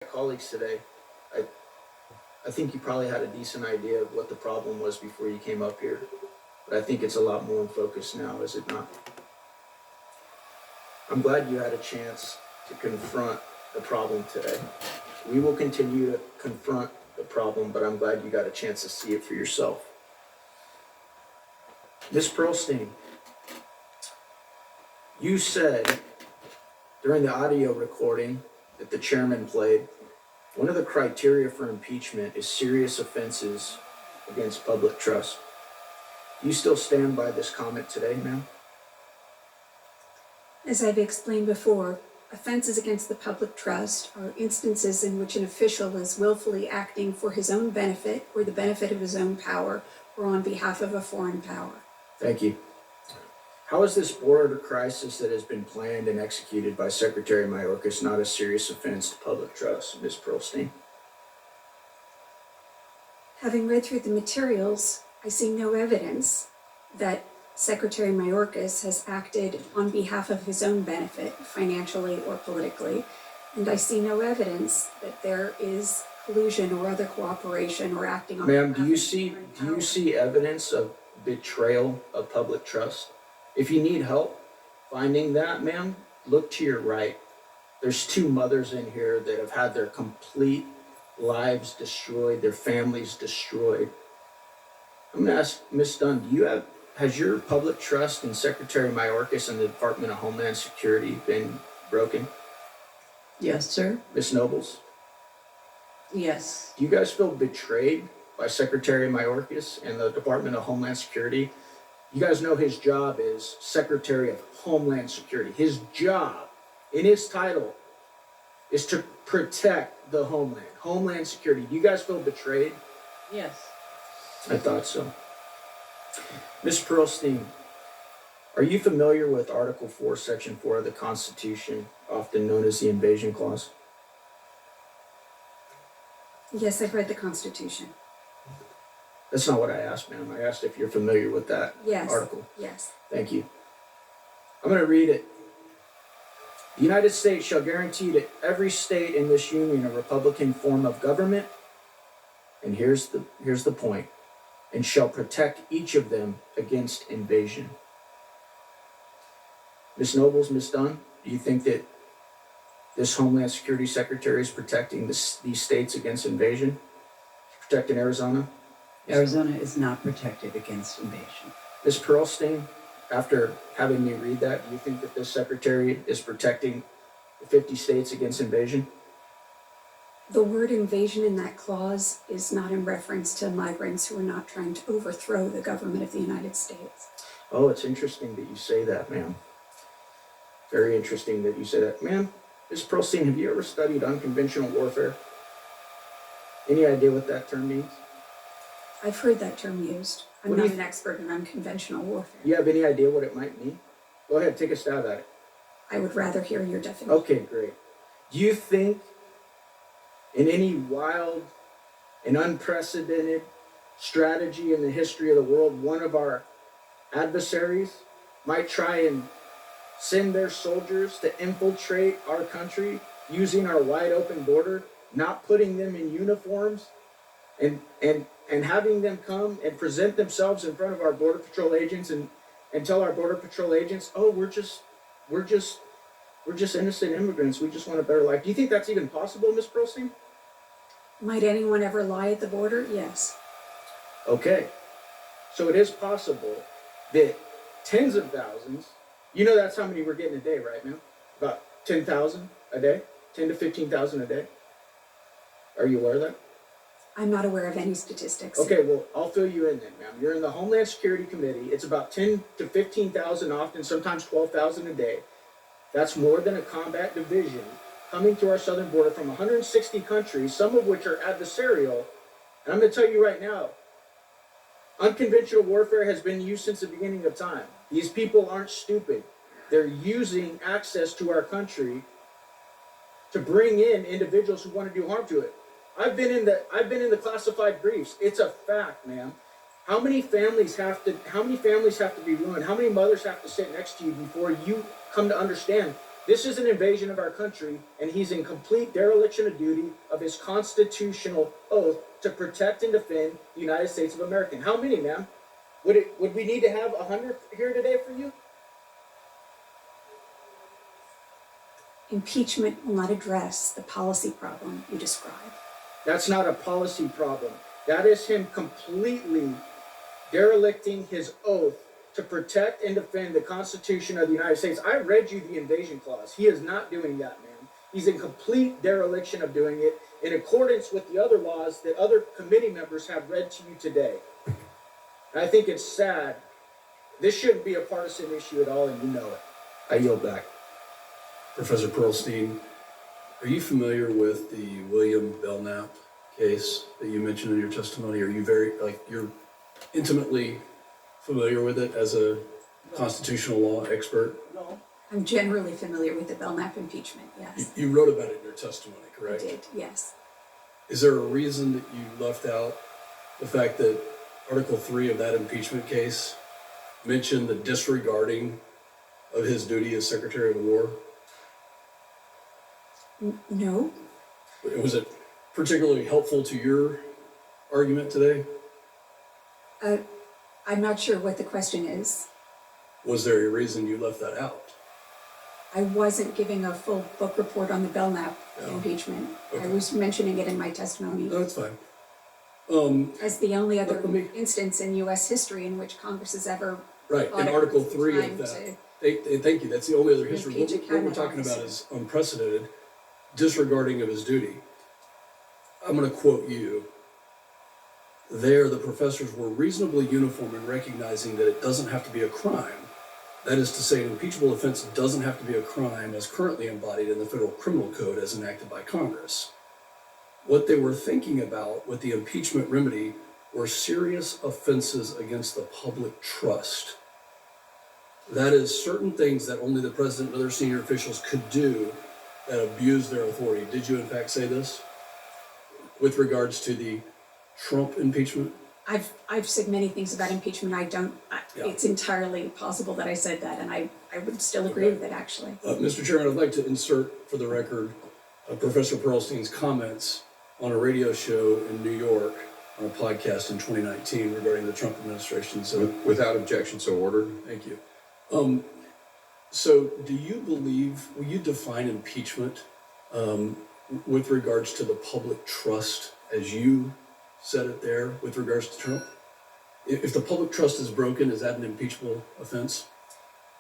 colleagues today, I, I think you probably had a decent idea of what the problem was before you came up here. But I think it's a lot more in focus now, is it not? I'm glad you had a chance to confront the problem today. We will continue to confront the problem, but I'm glad you got a chance to see it for yourself. Ms. Pearlstein, you said during the audio recording that the chairman played, one of the criteria for impeachment is serious offenses against public trust. Do you still stand by this comment today, ma'am? As I've explained before, offenses against the public trust are instances in which an official is willfully acting for his own benefit or the benefit of his own power or on behalf of a foreign power. Thank you. How is this border crisis that has been planned and executed by Secretary Mayorkas not a serious offense to public trust, Ms. Pearlstein? Having read through the materials, I see no evidence that Secretary Mayorkas has acted on behalf of his own benefit, financially or politically, and I see no evidence that there is collusion or other cooperation or acting on Ma'am, behalf do you of see foreign do you power. see evidence of betrayal of public trust? If you need help finding that, ma'am, look to your right. There's two mothers in here that have had their complete lives destroyed, their families destroyed. I'm gonna ask Ms. Dunn, has your public trust in Secretary Mayorkas and the Department of Homeland Security been broken? Yes, sir. Ms. Nobles, Yes. do you guys feel betrayed by Secretary Mayorkas and the Department of Homeland Security? You guys know his job is Secretary of Homeland Security. His job, in his title, is to protect the Homeland Security. Do you guys feel betrayed? Yes. I thought so. Ms. Pearlstein, are you familiar with Article 4, Section 4 of the Constitution, often known as the Invasion Clause? Yes, I've read the Constitution. That's not what I asked, ma'am. I asked if you're familiar with that Yes. article. Yes. Thank you. I'm going to read it. The United States shall guarantee to every state in this union a republican form of government, and here's the point, and shall protect each of them against invasion. Ms. Nobles, Ms. Dunn, do you think that this Homeland Security Secretary is protecting these states against invasion? Protecting Arizona? Arizona is not protected against invasion. Ms. Pearlstein, after having me read that, do you think that this secretary is protecting the 50 states against invasion? The word invasion in that clause is not in reference to migrants who are not trying to overthrow the government of the United States. Oh, it's interesting that you say that, ma'am. Very interesting that you say that. Ma'am, Ms. Pearlstein, have you ever studied unconventional warfare? Any idea what that term means? I've heard that term used. I'm What do not you an expert in unconventional warfare. Do you have any idea what it might mean? Go ahead, take a stab at it. I would rather hear your definition. Okay, great. Do you think in any wild and unprecedented strategy in the history of the world, one of our adversaries might try and send their soldiers to infiltrate our country using our wide open border, not putting them in uniforms, and having them come and present themselves in front of our border patrol agents and tell our border patrol agents, oh, we're just innocent immigrants, we just want a better life? Do you think that's even possible, Ms. Pearlstein? Might anyone ever lie at the border? Yes. Okay, so it is possible that tens of thousands, that's how many we're getting a day, right, ma'am? About 10,000 a day, 10 to 15,000 a day. Are you aware of that? I'm not aware of any statistics. Okay, well, I'll fill you in then, ma'am. You're in the Homeland Security Committee. It's about 10 to 15,000 often, sometimes 12,000 a day. That's more than a combat division coming to our southern border from 160 countries, some of which are adversarial. And I'm going to tell you right now, unconventional warfare has been used since the beginning of time. These people aren't stupid. They're using access to our country to bring in individuals who want to do harm to it. I've been in the classified briefs. It's a fact, ma'am. How many families have to be ruined? How many mothers have to sit next to you before you come to understand This is an invasion of our country, and he's in complete dereliction of duty of his constitutional oath to protect and defend the United States of America. How many, ma'am? Would we need to have 100 here today for you? Impeachment will not address the policy problem you describe. That's not a policy problem. That is him completely derelicting his oath to protect and defend the Constitution of the United States. I read you the invasion clause. He is not doing that, man. He's in complete dereliction of doing it in accordance with the other laws that other committee members have read to you today. And I think it's sad. This shouldn't be a partisan issue at all, and you know it. I yield back. Professor Pearlstein, are you familiar with the William Belknap case that you mentioned in your testimony? Are you you're intimately familiar with it as a constitutional law expert? No. I'm generally familiar with the Belknap impeachment, yes. You wrote about it in your testimony, I correct? did, yes. Is there a reason that you left out the fact that Article 3 of that impeachment case mentioned the disregarding of his duty as Secretary of War? No, Was it particularly helpful to your argument today? I'm not sure what the question is. Was there a reason you left that out? I wasn't giving a full book report on the Belknap impeachment. I Okay. was mentioning it in my testimony No, that's fine. as the only other let me- instance in US history in which Congress has ever Right, thought in it Article was 3 time of that. to- Thank you, that's the only other history. Impeach a What we're cabinet talking about officer. is unprecedented, disregarding of his duty. I'm gonna quote you. There, the professors were reasonably uniform in recognizing that it doesn't have to be a crime. That is to say, an impeachable offense doesn't have to be a crime as currently embodied in the Federal Criminal Code as enacted by Congress. What they were thinking about with the impeachment remedy were serious offenses against the public trust. That is, certain things that only the president and other senior officials could do that abuse their authority. Did you in fact say this with regards to the Trump impeachment? I've said many things about impeachment. Yeah. It's entirely possible that I said that, and I would still agree Okay. with it, actually. Mr. Chairman, I'd like to insert for the record Professor Pearlstein's comments on a radio show in New York on a podcast in 2019 regarding the Trump administration. So, Without objection, so ordered. thank you. So do you believe, will you define impeachment with regards to the public trust as you said it there with regards to Trump? If the public trust is broken, is that an impeachable offense?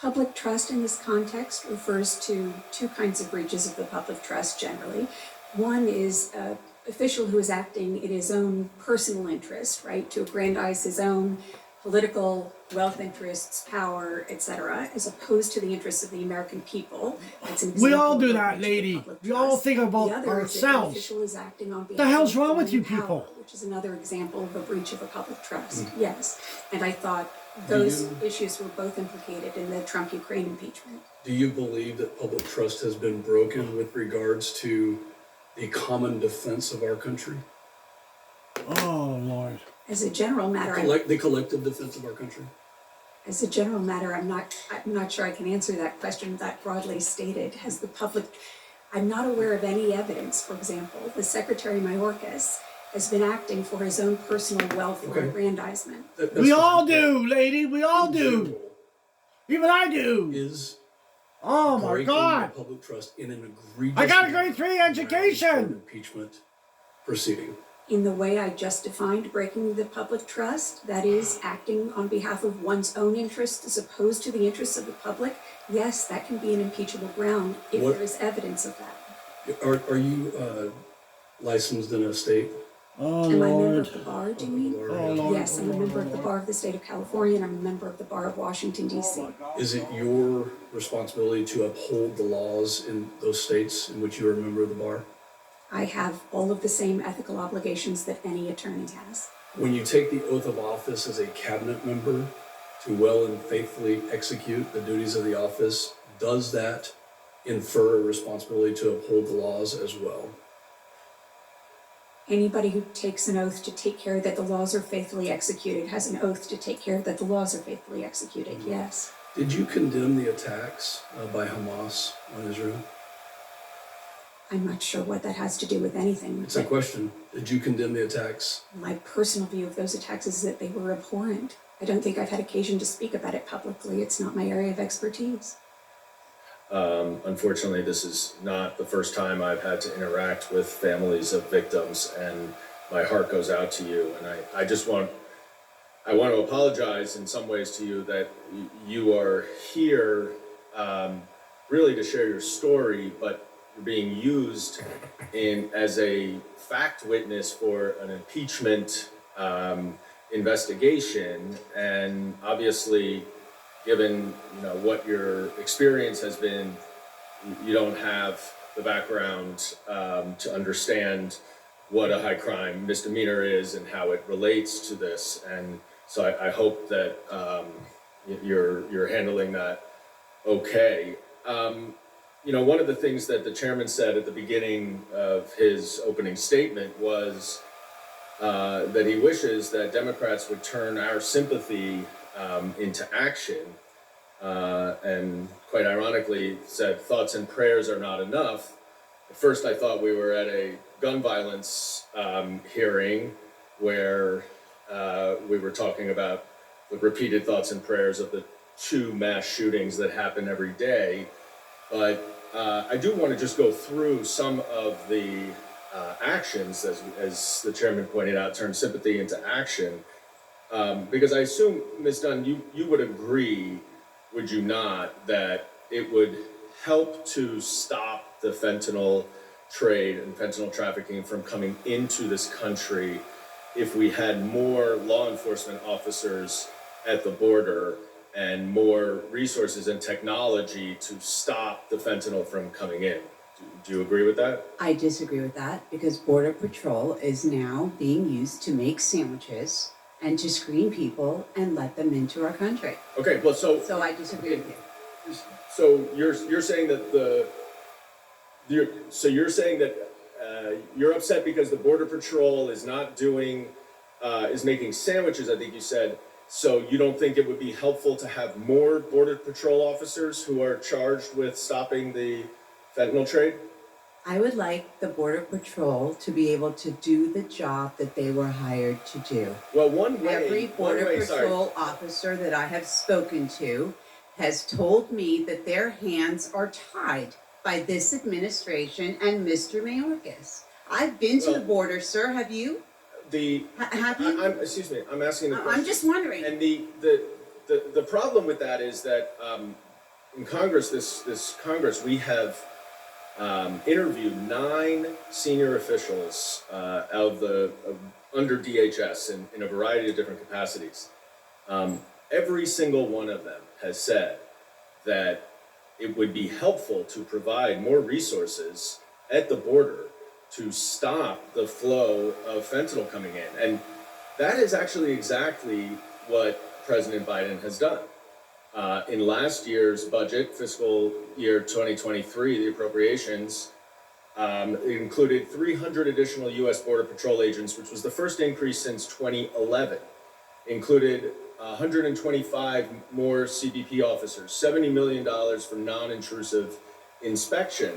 Public trust in this context refers to two kinds of breaches of the public trust generally. One is an official who is acting in his own personal interest, right, to aggrandize his own political wealth interests, power, etc., as opposed to the interests of the American people. That's an We example all do of a that, breach of lady. public We all trust. think about The other is if the ourselves. official is acting on behalf The hell's of wrong with foreign you people? power, which is another example of a breach of a public trust. Yes, and I thought those issues were both implicated in the Trump-Ukraine impeachment. Do you believe that public trust has been broken with regards to the common defense of our country? Oh, Lord. As a general matter, The collective defense of our country? I'm not sure I can answer that question that broadly stated. I'm not aware of any evidence, for example, the Secretary Mayorkas has been acting for his own personal wealth or Okay. aggrandizement. That's We fine. all do, lady. We all In do. general, Even I do. Is Oh, my breaking God. the public trust in an egregious I got a manner grade 3 grounds for education. an impeachment proceeding? In the way I just defined breaking the public trust, that is, acting on behalf of one's own interests as opposed to the interests of the public, yes, that can be an impeachable ground if What- there is evidence of that. Are you licensed in a state? Oh, Am I a member Lord. of the bar, do you mean? Oh, Lord. Yes, I'm a member of the Bar of the State of California, and I'm a member of the Bar of Washington, D.C. Is it your responsibility to uphold the laws in those states in which you are a member of the bar? I have all of the same ethical obligations that any attorney has. When you take the oath of office as a cabinet member to well and faithfully execute the duties of the office, does that infer a responsibility to uphold the laws as well? Anybody who takes an oath to take care that the laws are faithfully executed has an oath to take care that the laws are faithfully executed, yes. Did you condemn the attacks by Hamas on Israel? I'm not sure what that has to do with anything. It's a but question. Did you condemn the attacks? my personal view of those attacks is that they were abhorrent. I don't think I've had occasion to speak about it publicly. It's not my area of expertise. Unfortunately, this is not the first time I've had to interact with families of victims, and my heart goes out to you. And I want to apologize in some ways to you that you are here really to share your story, but you're being used as a fact witness for an impeachment investigation, and obviously, given what your experience has been, you don't have the background to understand what a high crime misdemeanor is and how it relates to this. And so I hope that you're handling that okay. One of the things that the chairman said at the beginning of his opening statement was that he wishes that Democrats would turn our sympathy into action, and quite ironically said thoughts and prayers are not enough. At first I thought we were at a gun violence hearing where we were talking about the repeated thoughts and prayers of the 2 mass shootings that happen every day. But I do want to just go through some of the actions, as the chairman pointed out, turn sympathy into action. Because I assume, Ms. Dunn, you would agree, would you not, that it would help to stop the fentanyl trade and fentanyl trafficking from coming into this country if we had more law enforcement officers at the border and more resources and technology to stop the fentanyl from coming in? Do you agree with that? I disagree with that because Border Patrol is now being used to make sandwiches and to screen people and let them into our country. Okay, well, so So I disagree with you. So you're saying that you're saying that you're upset because the Border Patrol is not doing is making sandwiches, I think you said. So you don't think it would be helpful to have more Border Patrol officers who are charged with stopping the fentanyl trade? I would like the Border Patrol to be able to do the job that they were hired to do. Well, one way. Every Border sorry. Patrol officer that I have spoken to has told me that their hands are tied by this administration and Mr. Mayorkas. I've been to the Well, border, sir. Have you? Have you? Excuse me. I'm asking the question. I'm just wondering. And the problem with that is that in Congress, this Congress, we have interviewed 9 senior officials under DHS in a variety of different capacities. Every single one of them has said that it would be helpful to provide more resources at the border to stop the flow of fentanyl coming in. And that is actually exactly what President Biden has done. In last year's budget, fiscal year 2023, the appropriations included 300 additional U.S. Border Patrol agents, which was the first increase since 2011. Included 125 more CBP officers, $70 million for non-intrusive inspection,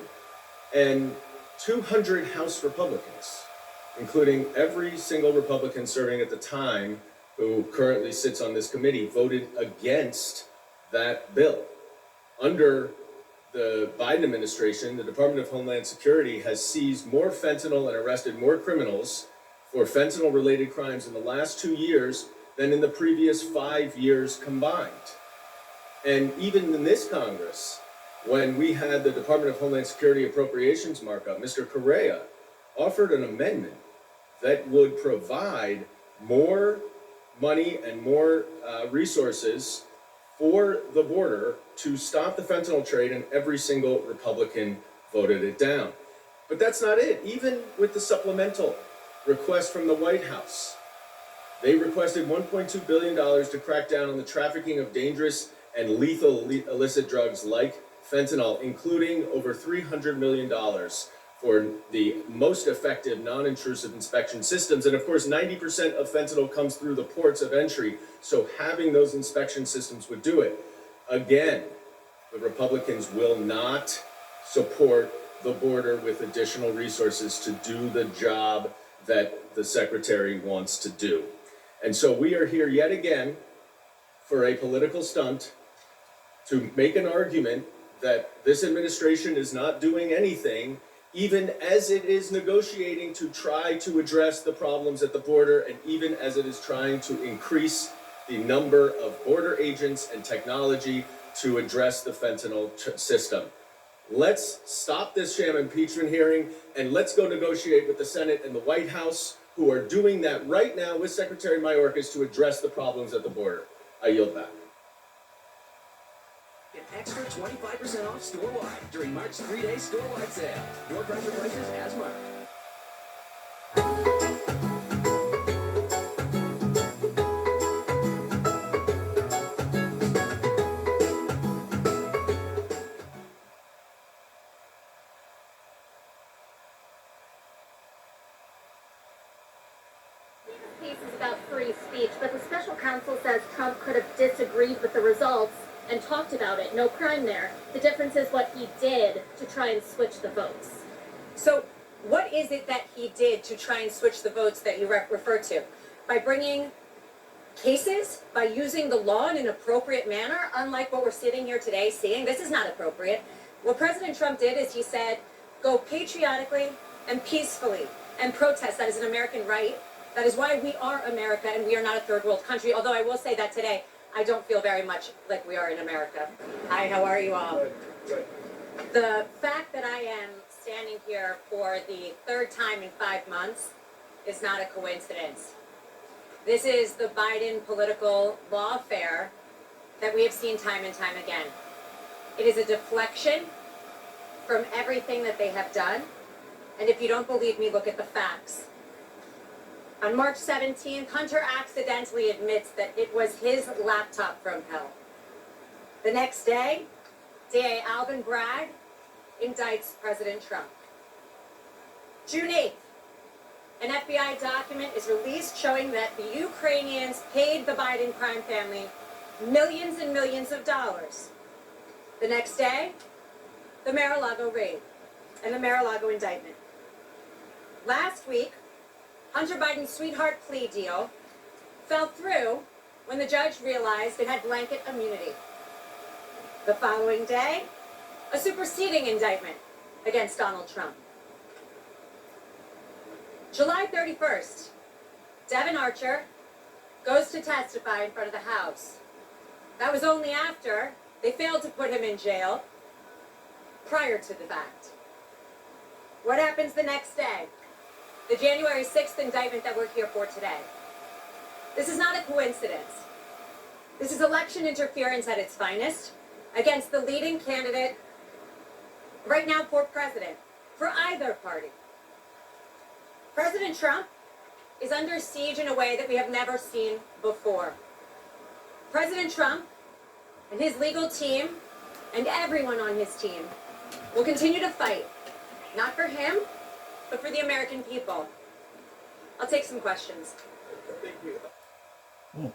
and 200 House Republicans, including every single Republican serving at the time who currently sits on this committee, voted against that bill. Under the Biden administration, the Department of Homeland Security has seized more fentanyl and arrested more criminals for fentanyl-related crimes in the last 2 years than in the previous 5 years combined. And even in this Congress, when we had the Department of Homeland Security appropriations markup, Mr. Correa offered an amendment that would provide more money and more resources for the border to stop the fentanyl trade, and every single Republican voted it down. But that's not it. Even with the supplemental request from the White House, they requested $1.2 billion to crack down on the trafficking of dangerous and lethal illicit drugs like fentanyl, including over $300 million for the most effective non-intrusive inspection systems. And of course, 90% of fentanyl comes through the ports of entry, so having those inspection systems would do it. Again, the Republicans will not support the border with additional resources to do the job that the secretary wants to do. And so we are here yet again for a political stunt to make an argument that this administration is not doing anything, even as it is negotiating to try to address the problems at the border, and even as it is trying to increase the number of border agents and technology to address the fentanyl system. Let's stop this sham impeachment hearing and let's go negotiate with the Senate and the White House, who are doing that right now with Secretary Mayorkas to address the problems at the border. I yield back. An extra 25% off store-wide during March 3-day store-wide sale. Your preferred prices as marked. Case is about free speech, but the special counsel says Trump could have disagreed with the results and talked about it. No crime there. The difference is what he did to try and switch the votes. So, what is it that he did to try and switch the votes that you refer to? By bringing cases, by using the law in an appropriate manner, unlike what we're sitting here today seeing, this is not appropriate. What President Trump did is he said, go patriotically and peacefully and protest. That is an American right. That is why we are America and we are not a third world country. Although I will say that today, I don't feel very much like we are in America. Hi, how are you all? The fact that I am standing here for the third time in 5 months is not a coincidence. This is the Biden political lawfare that we have seen time and time again. It is a deflection from everything that they have done. And if you don't believe me, look at the facts. On March 17th, Hunter accidentally admits that it was his laptop from hell. The next day, DA Alvin Bragg indicts President Trump. June 8th, an FBI document is released showing that the Ukrainians paid the Biden crime family millions and millions of dollars. The next day, the Mar-a-Lago raid and the Mar-a-Lago indictment. Last week, Hunter Biden's sweetheart plea deal fell through when the judge realized it had blanket immunity. The following day, a superseding indictment against Donald Trump. July 31st, Devin Archer goes to testify in front of the House. That was only after they failed to put him in jail prior to the fact. What happens the next day? The January 6th indictment that we're here for today. This is not a coincidence. This is election interference at its finest against the leading candidate right now for president, for either party. President Trump is under siege in a way that we have never seen before. President Trump and his legal team and everyone on his team will continue to fight, not for him, but for the American people. I'll take some questions. Thank you.